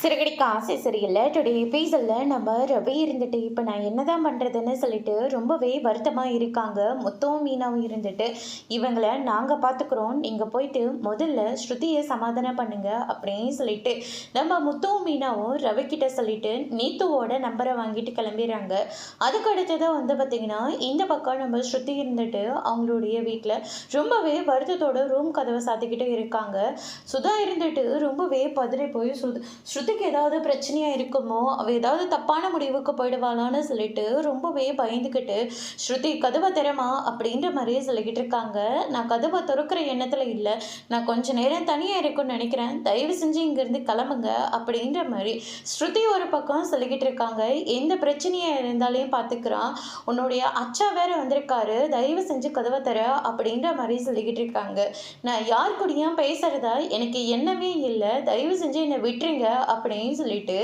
சிறுகடிக்க ஆசை சரியில்லை. டுடே எபிசோடில் நம்ம ரவி இருந்துட்டு இப்போ நான் என்னதான் பண்ணுறதுன்னு சொல்லிட்டு ரொம்பவே வருத்தமாக இருக்காங்க. முத்துவும் மீனாவும் இருந்துட்டு இவங்களை நாங்கள் பார்த்துக்குறோம், நீங்கள் போயிட்டு முதல்ல ஸ்ருதியை சமாதானம் பண்ணுங்க அப்படின்னு சொல்லிட்டு நம்ம முத்துவும் மீனாவும் ரவி கிட்ட சொல்லிட்டு நீத்துவோட நம்பரை வாங்கிட்டு கிளம்பிடுறாங்க. அதுக்கு அடுத்ததான் வந்து பார்த்திங்கன்னா இந்த பக்கம் நம்ம ஸ்ருதி இருந்துட்டு அவங்களுடைய வீட்டில் ரொம்பவே வருத்தத்தோட ரூம் கதவை சாத்திக்கிட்டு இருக்காங்க. சுதா இருந்துட்டு ரொம்பவே பதறி போய் ஸ்ருதிக்கு ஏதாவது பிரச்சனையாக இருக்குமோ, அவள் ஏதாவது தப்பான முடிவுக்கு போயிடுவாளான்னு சொல்லிட்டு ரொம்பவே பயந்துக்கிட்டு ஸ்ருதி கதவை திறமா அப்படின்ற மாதிரியே சொல்லிக்கிட்டு இருக்காங்க. நான் கதவை திறக்கிற எண்ணத்தில் இல்லை, நான் கொஞ்ச நேரம் தனியாக இருக்குன்னு நினைக்கிறேன், தயவு செஞ்சு இங்கேருந்து கிளம்புங்க அப்படின்ற மாதிரி ஸ்ருதி ஒரு பக்கம் சொல்லிக்கிட்டு இருக்காங்க. எந்த பிரச்சனையாக இருந்தாலையும் பார்த்துக்கிறான், உன்னுடைய அச்சா வேற வந்திருக்காரு, தயவு செஞ்சு கதவை தர அப்படின்ற மாதிரி சொல்லிக்கிட்டு இருக்காங்க. நான் யார் கூடயும் பேசுறதா எனக்கு எண்ணமே இல்லை, தயவு செஞ்சு என்னை விட்டுருங்க அப்படின்னு சொல்லிட்டு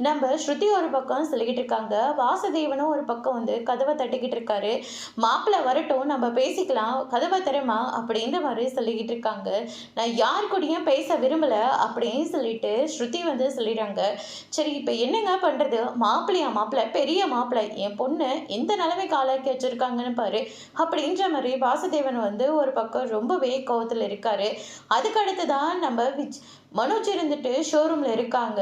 நம்ம ஸ்ருதி ஒரு பக்கம் சொல்லிக்கிட்டு இருக்காங்க. வாசுதேவனும் ஒரு பக்கம் வந்து கதவை தட்டிக்கிட்டு இருக்காரு. மாப்பிள்ளை வரட்டும், நம்ம பேசிக்கலாம், கதவை தரமா அப்படின்ற மாதிரி சொல்லிக்கிட்டு இருக்காங்க. நான் யார் கூடயும் பேச விரும்பலை அப்படின்னு சொல்லிட்டு ஸ்ருதி வந்து சொல்லிடுறாங்க. சரி இப்போ என்னங்க பண்ணுறது, மாப்பிள்ளை பெரிய மாப்பிள்ளை, என் பொண்ணு எந்த நிலைமைக்கு ஆளாக்கி வச்சுருக்காங்கன்னு பாரு அப்படின்ற மாதிரி வாசுதேவன் வந்து ஒரு பக்கம் ரொம்பவே கோவத்தில் இருக்காரு. அதுக்கு அடுத்து தான் நம்ம மனோஜ் இருந்துட்டு ஷோரூமில் இருக்காங்க.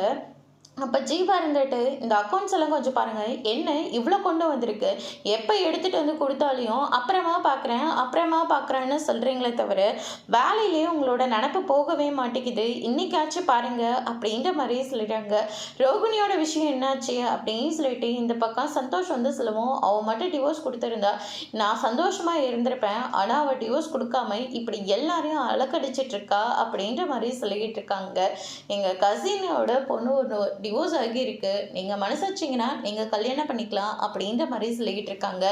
அப்போ ஜீவா இருந்துட்டு இந்த அக்கௌண்ட்ஸ் எல்லாம் கொஞ்சம் பாருங்கள், என்ன இவ்வளோ கொண்டு வந்திருக்கு, எப்போ எடுத்துகிட்டு வந்து கொடுத்தாலையும் அப்புறமா பார்க்குறேன்னு சொல்கிறீங்களே தவிர வேலையிலேயே உங்களோட நினப்பு போகவே மாட்டேங்குது, இன்னைக்காச்சும் பாருங்கள் அப்படின்ற மாதிரி சொல்லிடுறாங்க. ரோகிணியோட விஷயம் என்னாச்சு அப்படின்னு சொல்லிட்டு இந்த பக்கம் சந்தோஷ் வந்து சொல்லுவோம், அவள் மட்டும் டிவோர்ஸ் கொடுத்துருந்தா நான் சந்தோஷமாக இருந்திருப்பேன், ஆனால் அவள் டிவோர்ஸ் கொடுக்காம இப்படி எல்லாரையும் அலக்கடிச்சிட்ருக்கா அப்படின்ற மாதிரி சொல்லிக்கிட்டு இருக்காங்க. எங்கள் கசினோட பொண்ணு ஒரு டிவோர்ஸ் ஆகியிருக்கு, நீங்கள் மனசாச்சிங்கன்னா நீங்கள் கல்யாணம் பண்ணிக்கலாம் அப்படின்ற மாதிரி சொல்லிக்கிட்டு இருக்காங்க.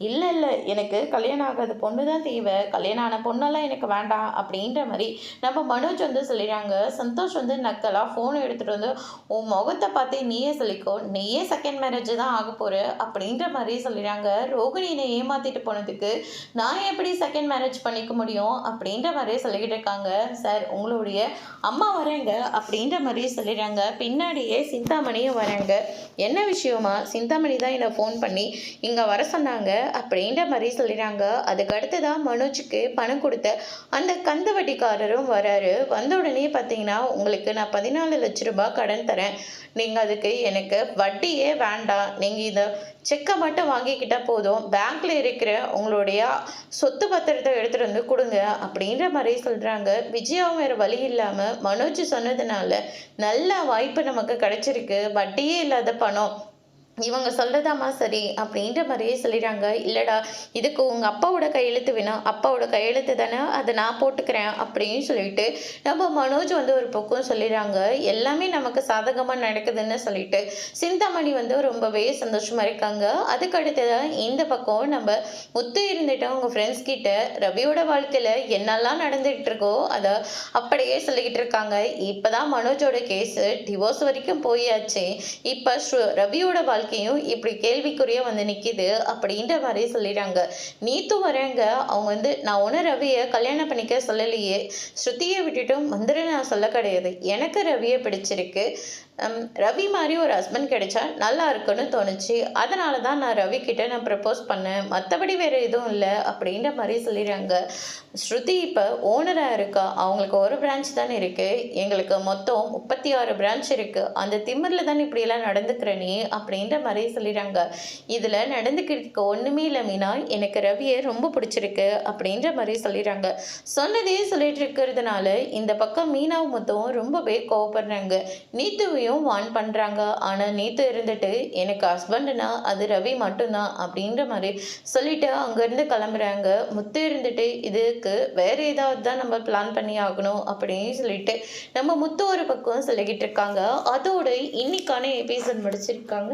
இல்லை எனக்கு கல்யாணம் ஆகாத பொண்ணு தான் தேவை, கல்யாணம் ஆன பொண்ணெல்லாம் எனக்கு வேண்டாம் அப்படின்ற மாதிரி நம்ம மனோஜ் வந்து சொல்லிடுறாங்க. சந்தோஷ் வந்து நக்கலாக ஃபோனை எடுத்துகிட்டு வந்து உன் முகத்தை பார்த்து நீயே சொல்லிக்கோ, நீயே செகண்ட் மேரேஜ் தான் ஆக போகிற அப்படின்ற மாதிரி சொல்லிடுறாங்க. ரோகிணியை ஏமாற்றிட்டு போனதுக்கு நான் எப்படி செகண்ட் மேரேஜ் பண்ணிக்க முடியும் அப்படின்ற மாதிரியே சொல்லிக்கிட்டு இருக்காங்க. சார் உங்களுடைய அம்மா வரேங்க அப்படின்ற மாதிரி சொல்லிடுறாங்க. பின்னாடியே சிந்தாமணியும் வராங்க. என்ன விஷயமா, சிந்தாமணி தான் என்னை ஃபோன் பண்ணி இங்கே வர சொன்னாங்க அப்படின்ற மாதிரி சொல்லிடுறாங்க. அதுக்கு அடுத்து தான் மனோஜுக்கு பணம் கொடுத்த அந்த கந்து வட்டிக்காரரும் வராரு. வந்த உடனே பார்த்தீங்கன்னா உங்களுக்கு நான் 14 லட்ச ரூபாய் கடன் தரேன், நீங்கள் அதுக்கு எனக்கு வட்டியே வேண்டாம், நீங்கள் இதை செக்கை மட்டும் வாங்கிக்கிட்டால் போதும், பேங்க்கில் இருக்கிற உங்களுடைய சொத்து பத்திரத்தை எடுத்துகிட்டு வந்து கொடுங்க அப்படின்ற மாதிரி சொல்கிறாங்க. விஜயாவும் வேறு வழி இல்லாமல் மனோஜ் சொன்னதுனால நல்ல வாய்ப்பு நமக்கு கிடைச்சிருக்கு, வட்டியே இல்லாத பணம், இவங்க சொல்கிறதாம்மா சரி அப்படின்ற மாதிரியே சொல்லிடுறாங்க. இல்லைடா இதுக்கு உங்கள் அப்பாவோட கையெழுத்து வேணும், அப்பாவோட கையெழுத்து தானே, அதை நான் போட்டுக்கிறேன் அப்படின்னு சொல்லிட்டு நம்ம மனோஜ் வந்து ஒரு பக்கம் சொல்லிடுறாங்க. எல்லாமே நமக்கு சாதகமாக நடக்குதுன்னு சொல்லிட்டு சிந்தாமணி வந்து ரொம்பவே சந்தோஷமாக இருக்காங்க. அதுக்கு அடுத்ததான் இந்த பக்கம் நம்ம முத்து இருந்துட்டு அவங்க ஃப்ரெண்ட்ஸ் கிட்ட ரவியோட வாழ்க்கையில் என்னெல்லாம் நடந்துகிட்டு இருக்கோ அதை அப்படியே சொல்லிக்கிட்டு இருக்காங்க. இப்போ தான் மனோஜோட கேஸு டிவோர்ஸ் வரைக்கும் போயாச்சு, இப்போ ரவியோட வாழ்க்கை இப்படி கேள்விக்குறியா வந்து நிக்குது அப்படின்ற மாதிரி சொல்லிடுறாங்க. நீத்து வராங்க, அவங்க வந்து நான் ஒன்னும் ரவியை கல்யாணம் பண்ணிக்க சொல்லலையே, ஸ்ருதியை விட்டுட்டும் வந்துட்டு நான் சொல்ல கிடையாது, எனக்கு ரவியை பிடிச்சிருக்கு, ரவி மாதிரி ஒரு ஹஸ்பண்ட் கிடைச்சா நல்லா இருக்குன்னு தோணுச்சு, அதனால தான் நான் ரவி கிட்ட நான் ப்ரப்போஸ் பண்ணேன், மற்றபடி வேறு எதுவும் இல்லை அப்படின்ற மாதிரி சொல்லிடுறாங்க. ஸ்ருதி இப்போ ஓனராக இருக்கா, அவங்களுக்கு ஒரு பிரான்ச் தானே இருக்குது, எங்களுக்கு மொத்தம் 36 பிரான்ச் இருக்குது, அந்த திமிரில் தான் இப்படியெல்லாம் நடந்துக்கிற நீ அப்படின்ற மாதிரி சொல்லிடுறாங்க. இதில் நடந்துக்கிறதுக்கு ஒன்றுமே இல்லை மீனா, எனக்கு ரவியை ரொம்ப பிடிச்சிருக்கு அப்படின்ற மாதிரி சொல்லிடுறாங்க. சொன்னதே சொல்லிட்டு இருக்கிறதுனால இந்த பக்கம் மீனாவும் மொத்தம் ரொம்பவே கோவப்படுறாங்க. நீத்துவையும் வான் பண்ணுறாங்க. ஆனால் நீத்து இருந்துட்டு எனக்கு ஹஸ்பண்டுனா அது ரவி மட்டும்தான் அப்படின்ற மாதிரி சொல்லிட்டு அங்கேருந்து கிளம்புறாங்க. முத்து இருந்துட்டு இதுக்கு வேறு ஏதாவது தான் நம்ம பிளான் பண்ணி ஆகணும் அப்படின்னு சொல்லிட்டு நம்ம முத்து ஒரு பக்கம் சொல்லிக்கிட்டு இருக்காங்க. அதோடு இன்னைக்கான எபிசோட் முடிச்சிருக்காங்க.